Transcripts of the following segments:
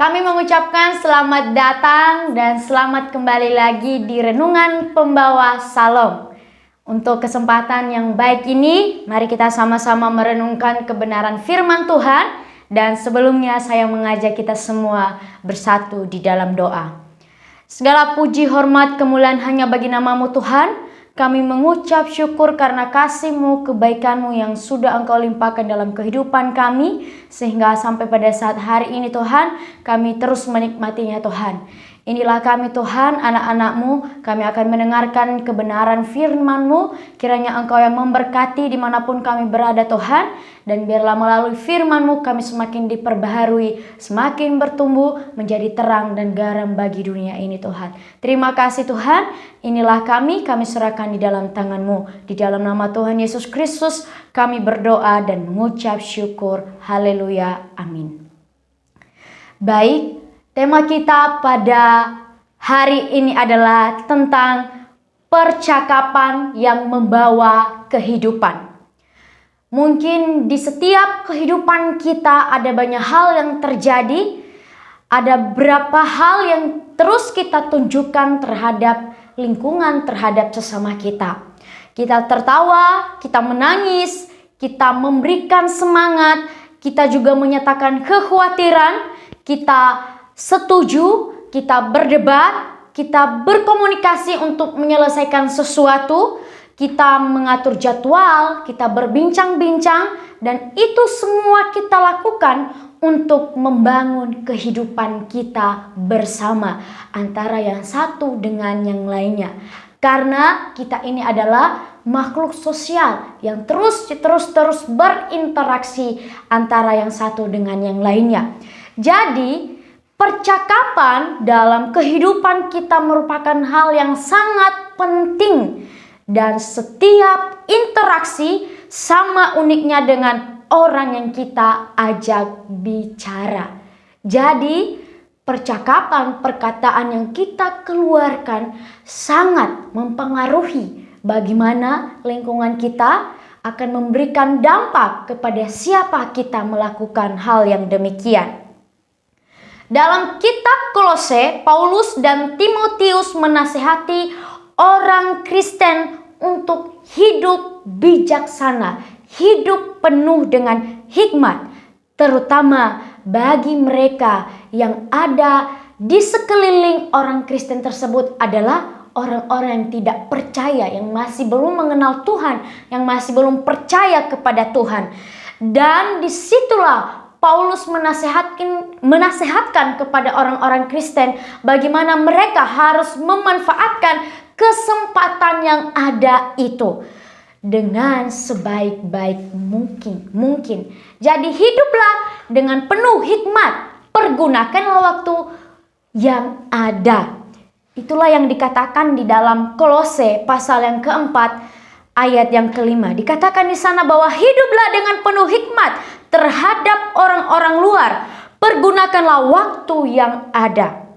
Kami mengucapkan selamat datang dan selamat kembali lagi di Renungan Pembawa Salom. Untuk kesempatan yang baik ini, mari kita sama-sama merenungkan kebenaran firman Tuhan. Dan sebelumnya saya mengajak kita semua bersatu di dalam doa. Segala puji, hormat, kemuliaan hanya bagi nama-Mu Tuhan. Kami mengucap syukur karena kasih-Mu, kebaikan-Mu yang sudah Engkau limpahkan dalam kehidupan kami. Sehingga sampai pada saat hari ini Tuhan, kami terus menikmatinya Tuhan. Inilah kami Tuhan, anak-anak-Mu. Kami akan mendengarkan kebenaran firman-Mu. Kiranya Engkau yang memberkati dimanapun kami berada Tuhan. Dan biarlah melalui firman-Mu kami semakin diperbaharui, semakin bertumbuh menjadi terang dan garam bagi dunia ini Tuhan. Terima kasih Tuhan. Inilah kami serahkan di dalam tangan-Mu. Di dalam nama Tuhan Yesus Kristus kami berdoa dan mengucap syukur. Haleluya. Amin. Baik, tema kita pada hari ini adalah tentang percakapan yang membawa kehidupan. Mungkin di setiap kehidupan kita ada banyak hal yang terjadi. Ada beberapa hal yang terus kita tunjukkan terhadap lingkungan, terhadap sesama kita. Kita tertawa, kita menangis, kita memberikan semangat, kita juga menyatakan kekhawatiran, kita setuju, kita berdebat, kita berkomunikasi untuk menyelesaikan sesuatu, kita mengatur jadwal, kita berbincang-bincang, dan itu semua kita lakukan untuk membangun kehidupan kita bersama antara yang satu dengan yang lainnya. Karena kita ini adalah makhluk sosial yang terus berinteraksi antara yang satu dengan yang lainnya. Jadi, percakapan dalam kehidupan kita merupakan hal yang sangat penting. Dan setiap interaksi sama uniknya dengan orang yang kita ajak bicara. Jadi, percakapan, perkataan yang kita keluarkan sangat mempengaruhi bagaimana lingkungan kita akan memberikan dampak kepada siapa kita melakukan hal yang demikian. Dalam kitab Kolose, Paulus dan Timotius menasihati orang Kristen untuk hidup bijaksana, hidup penuh dengan hikmat, terutama bagi mereka yang ada di sekeliling orang Kristen tersebut adalah orang-orang yang tidak percaya, yang masih belum mengenal Tuhan, yang masih belum percaya kepada Tuhan. Dan disitulah Paulus menasehatkan kepada orang-orang Kristen bagaimana mereka harus memanfaatkan kesempatan yang ada itu dengan sebaik-baik mungkin. Jadi hiduplah dengan penuh hikmat, pergunakanlah waktu yang ada. Itulah yang dikatakan di dalam Kolose pasal yang keempat ayat yang kelima. Dikatakan di sana bahwa hiduplah dengan penuh hikmat terhadap orang-orang luar. Pergunakanlah waktu yang ada.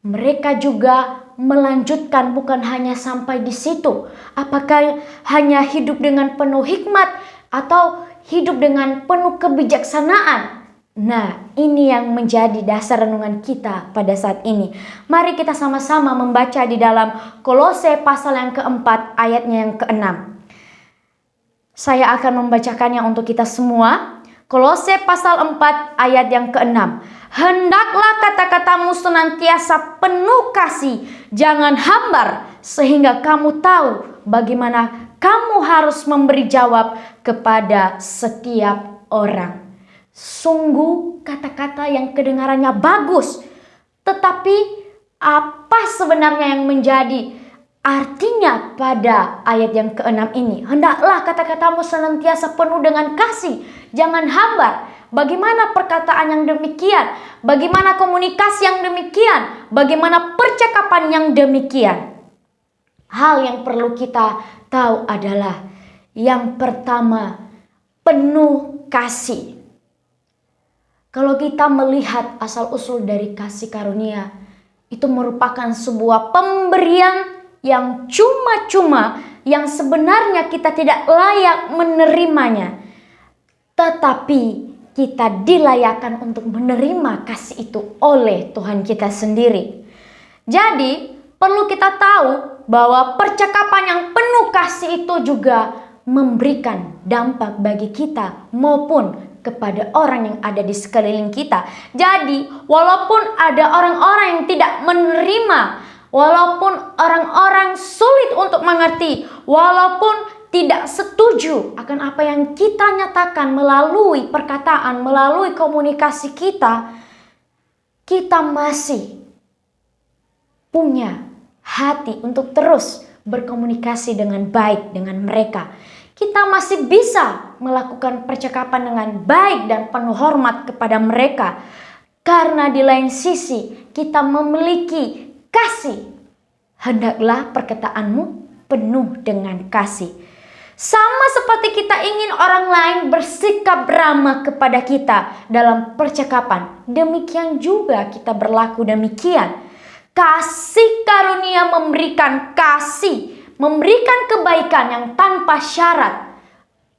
Mereka juga melanjutkan, bukan hanya sampai di situ. Apakah hanya hidup dengan penuh hikmat atau hidup dengan penuh kebijaksanaan? Nah, ini yang menjadi dasar renungan kita pada saat ini. Mari kita sama-sama membaca di dalam Kolose pasal yang keempat ayatnya yang keenam. Saya akan membacakannya untuk kita semua. Kolose pasal 4 ayat yang keenam. Hendaklah kata-katamu senantiasa penuh kasih, jangan hambar, sehingga kamu tahu bagaimana kamu harus memberi jawab kepada setiap orang. Sungguh kata-kata yang kedengarannya bagus, tetapi apa sebenarnya yang menjadi artinya pada ayat yang keenam ini? Hendaklah kata-katamu senantiasa penuh dengan kasih, jangan hambar. Bagaimana perkataan yang demikian? Bagaimana komunikasi yang demikian? Bagaimana percakapan yang demikian? Hal yang perlu kita tahu adalah yang pertama, penuh kasih. Kalau kita melihat asal-usul dari kasih karunia, itu merupakan sebuah pemberian yang cuma-cuma, yang sebenarnya kita tidak layak menerimanya. Tetapi kita dilayakkan untuk menerima kasih itu oleh Tuhan kita sendiri. Jadi perlu kita tahu bahwa percakapan yang penuh kasih itu juga memberikan dampak bagi kita maupun kepada orang yang ada di sekeliling kita. Jadi walaupun ada orang-orang yang tidak menerima, walaupun orang-orang sulit untuk mengerti, walaupun tidak setuju akan apa yang kita nyatakan melalui perkataan, melalui komunikasi kita, kita masih punya hati untuk terus berkomunikasi dengan baik dengan mereka. Kita masih bisa melakukan percakapan dengan baik dan penuh hormat kepada mereka. Karena di lain sisi kita memiliki kasih. Hendaklah perkataanmu penuh dengan kasih. Sama seperti kita ingin orang lain bersikap ramah kepada kita dalam percakapan, demikian juga kita berlaku demikian. Kasih karunia memberikan kasih, memberikan kebaikan yang tanpa syarat.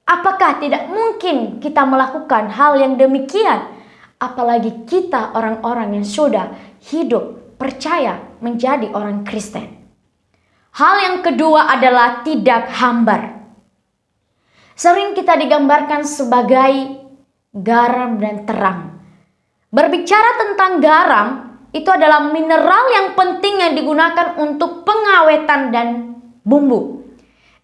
Apakah tidak mungkin kita melakukan hal yang demikian? Apalagi kita orang-orang yang sudah hidup percaya menjadi orang Kristen. Hal yang kedua adalah tidak hambar. Sering kita digambarkan sebagai garam dan terang. Berbicara tentang garam, itu adalah mineral yang penting yang digunakan untuk pengawetan dan bumbu.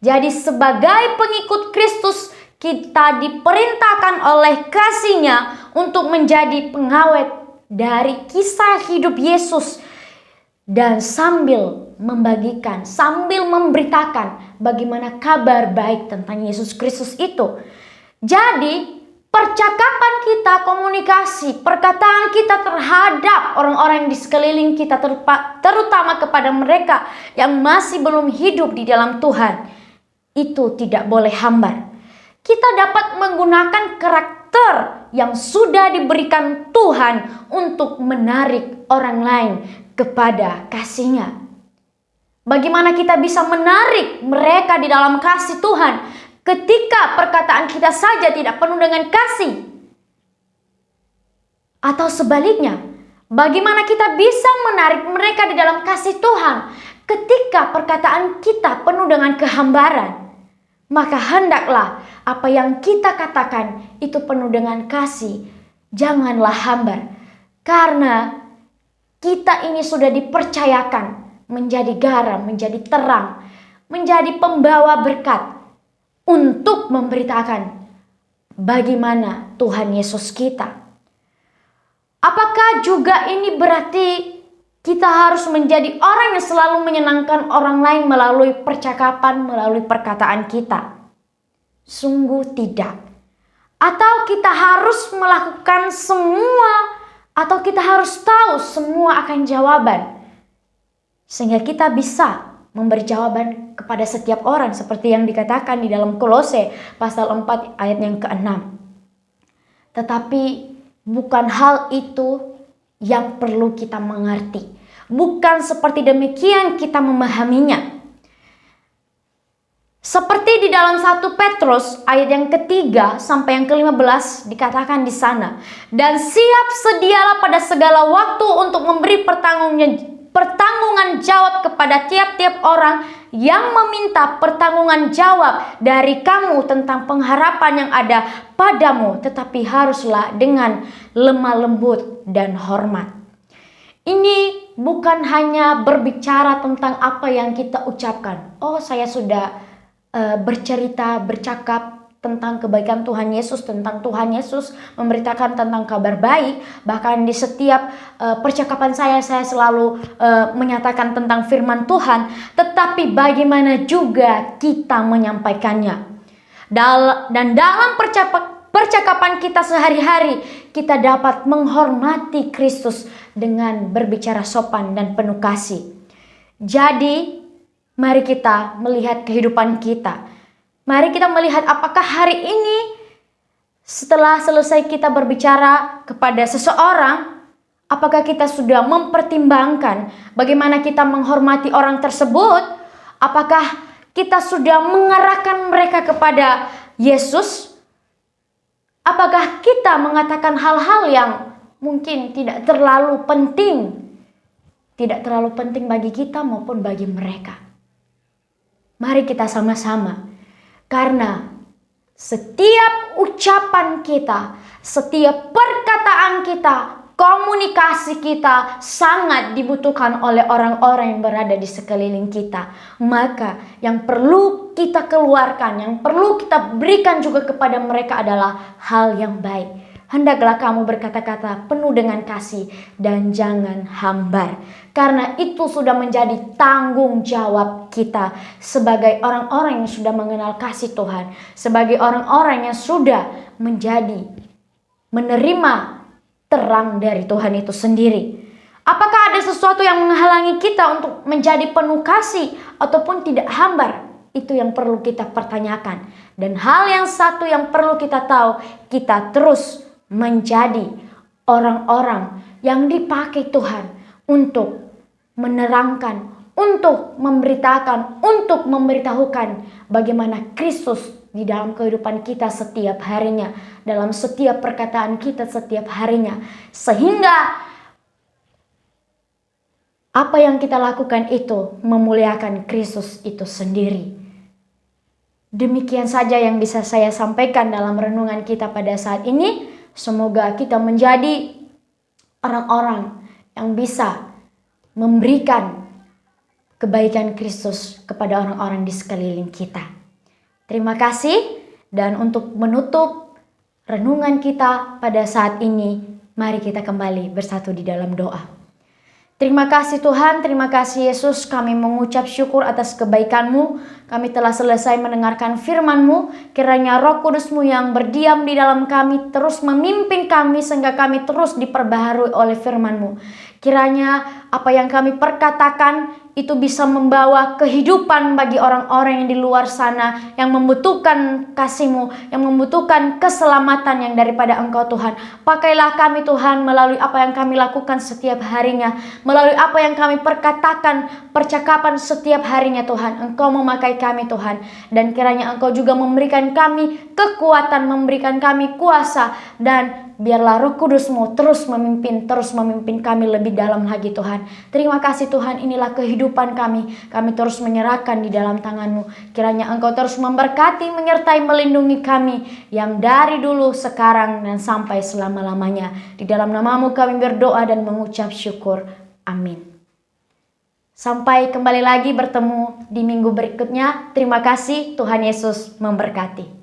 Jadi sebagai pengikut Kristus, kita diperintahkan oleh kasih-Nya untuk menjadi pengawet dari kisah hidup Yesus. Dan sambil membagikan, sambil memberitakan bagaimana kabar baik tentang Yesus Kristus itu. Jadi percakapan kita, komunikasi, perkataan kita terhadap orang-orang di sekeliling kita, terutama kepada mereka yang masih belum hidup di dalam Tuhan, itu tidak boleh hambar. Kita dapat menggunakan karakter yang sudah diberikan Tuhan untuk menarik orang lain kepada kasih-Nya. Bagaimana kita bisa menarik mereka di dalam kasih Tuhan ketika perkataan kita saja tidak penuh dengan kasih? Atau sebaliknya, bagaimana kita bisa menarik mereka di dalam kasih Tuhan ketika perkataan kita penuh dengan kehambaran? Maka hendaklah apa yang kita katakan itu penuh dengan kasih. Janganlah hambar. Karena kita ini sudah dipercayakan menjadi garam, menjadi terang, menjadi pembawa berkat untuk memberitakan bagaimana Tuhan Yesus kita. Apakah juga ini berarti kita harus menjadi orang yang selalu menyenangkan orang lain melalui percakapan, melalui perkataan kita? Sungguh tidak. Atau kita harus melakukan semua, atau kita harus tahu semua akan jawaban, sehingga kita bisa memberi jawaban kepada setiap orang seperti yang dikatakan di dalam Kolose pasal 4 ayat yang ke-6. Tetapi bukan hal itu yang perlu kita mengerti. Bukan seperti demikian kita memahaminya. Seperti di dalam 1 Petrus ayat yang ketiga sampai yang ke-15 dikatakan di sana. Dan siap sedialah pada segala waktu untuk memberi pertanggungan jawab kepada tiap-tiap orang yang meminta pertanggungan jawab dari kamu tentang pengharapan yang ada padamu, tetapi haruslah dengan lemah lembut dan hormat. Ini bukan hanya berbicara tentang apa yang kita ucapkan. Oh, saya sudah bercakap tentang kebaikan Tuhan Yesus, tentang Tuhan Yesus, memberitakan tentang kabar baik. Bahkan di setiap percakapan saya selalu menyatakan tentang firman Tuhan. Tetapi bagaimana juga kita menyampaikannya. Dan dalam percakapan kita sehari-hari, kita dapat menghormati Kristus dengan berbicara sopan dan penuh kasih. Jadi mari kita melihat kehidupan kita. Mari kita melihat apakah hari ini setelah selesai kita berbicara kepada seseorang, apakah kita sudah mempertimbangkan bagaimana kita menghormati orang tersebut? Apakah kita sudah mengarahkan mereka kepada Yesus? Apakah kita mengatakan hal-hal yang mungkin tidak terlalu penting? Tidak terlalu penting bagi kita maupun bagi mereka. Mari kita sama-sama. Karena setiap ucapan kita, setiap perkataan kita, komunikasi kita sangat dibutuhkan oleh orang-orang yang berada di sekeliling kita. Maka yang perlu kita keluarkan, yang perlu kita berikan juga kepada mereka adalah hal yang baik. Hendaklah kamu berkata-kata penuh dengan kasih dan jangan hambar. Karena itu sudah menjadi tanggung jawab kita sebagai orang-orang yang sudah mengenal kasih Tuhan. Sebagai orang-orang yang sudah menerima terang dari Tuhan itu sendiri. Apakah ada sesuatu yang menghalangi kita untuk menjadi penuh kasih ataupun tidak hambar? Itu yang perlu kita pertanyakan. Dan hal yang satu yang perlu kita tahu, kita terus menjadi orang-orang yang dipakai Tuhan untuk menerangkan, untuk memberitakan, untuk memberitahukan bagaimana Kristus di dalam kehidupan kita setiap harinya, dalam setiap perkataan kita setiap harinya, sehingga apa yang kita lakukan itu memuliakan Kristus itu sendiri. Demikian saja yang bisa saya sampaikan dalam renungan kita pada saat ini. Semoga kita menjadi orang-orang yang bisa memberikan kebaikan Kristus kepada orang-orang di sekeliling kita. Terima kasih, dan untuk menutup renungan kita pada saat ini, mari kita kembali bersatu di dalam doa. Terima kasih Tuhan, terima kasih Yesus, kami mengucap syukur atas kebaikan-Mu. Kami telah selesai mendengarkan firman-Mu. Kiranya Roh Kudus-Mu yang berdiam di dalam kami terus memimpin kami sehingga kami terus diperbaharui oleh firman-Mu. Kiranya apa yang kami perkatakan itu bisa membawa kehidupan bagi orang-orang yang di luar sana, yang membutuhkan kasih-Mu, yang membutuhkan keselamatan yang daripada Engkau Tuhan. Pakailah kami Tuhan melalui apa yang kami lakukan setiap harinya, melalui apa yang kami perkatakan, percakapan setiap harinya Tuhan. Engkau memakai kami Tuhan, dan kiranya Engkau juga memberikan kami kekuatan, memberikan kami kuasa, dan biarlah Roh Kudus-Mu terus memimpin kami lebih dalam lagi Tuhan. Terima kasih Tuhan, inilah kehidupan kami. Kami terus menyerahkan di dalam tangan-Mu. Kiranya Engkau terus memberkati, menyertai, melindungi kami yang dari dulu, sekarang, dan sampai selama-lamanya. Di dalam nama-Mu kami berdoa dan mengucap syukur. Amin. Sampai kembali lagi bertemu di minggu berikutnya. Terima kasih, Tuhan Yesus memberkati.